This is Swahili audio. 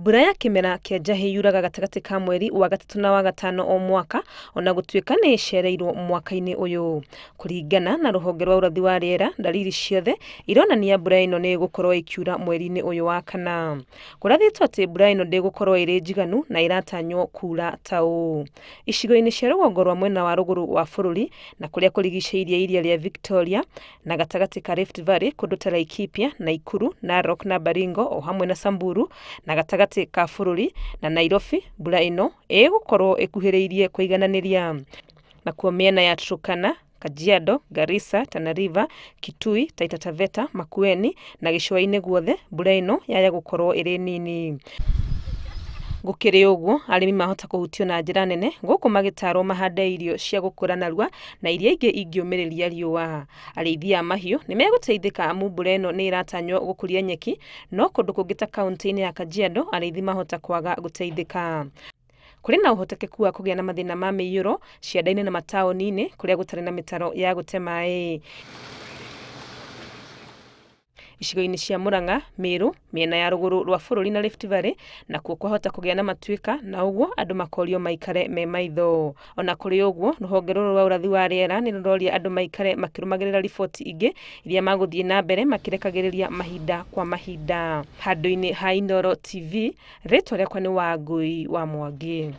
Mbura ya kimera kia njahi yuraga gatagati ka mweri wa gatatu na wa gatano o mwaka ona gutuika ni icereirwo mwaka-ini uyu. Kuringana na ruhonge rwa urathi wa riera, dalili ciothe ironania mbura ino ni gukorwo ikiura mweri-ini uyu wa kana. Kurathitwo ati mbura ino ndigukorwo iri njiganu na iratanywo kuura ta uu. Icigo-ini cia rugongo rwa mwena wa ruguru wa bururi na kuria kurigiceirie iria ria Victoria na gatagati ka Rift Valley kundu ta Laikipia, Nakuru, Narok na Baringo o hamwe na Samburu na gatagati ka bururi na Nairobi, mbura ino igukorwo ikuhiriirie kuigananiria. Na kuo miena ya Turkana, Kajiado, Garissa, Tana River, Kitui, Taita Taveta, Makueni na gicua-ini guothe mbura ino yaya gukorwo iri nini. Gukiri uguo, arimi mahota kuhutio na njira nene guku magataarwo mahande irio cia gukura narua na iria ingi ingiumiriria riua. Arĩithia a mahiũ ni meguteithĩka amu mbura ino ni iratanywo gukuria nyeki, no kundu kungi ta kaunti-ini ya Kajiado arĩithi mahota kwaga guteithĩka. Kuri na uhotekeku wa kugia na mathina ma mĩiyũro cianda-ini na mataũni-ini kuria gutari na mitaro ya gute mai. Icigo-ini cia Murang'a, Meru, miena ya ruguru rwa bururi na Rift Valley na kuo kwahota kugia na matuika na uguo andu makorio maikare me maitho. Ona kuri uguo ruhonge ruru rwa urathi wa riera ni ruroria andu maikare makirumagirira riboti ingi iria maguthie na mbere makirekagiriria mahinda kwa mahinda. Handu-ini ha Inooro TV, ritwa riakwa ni Wangui wa Mwangi.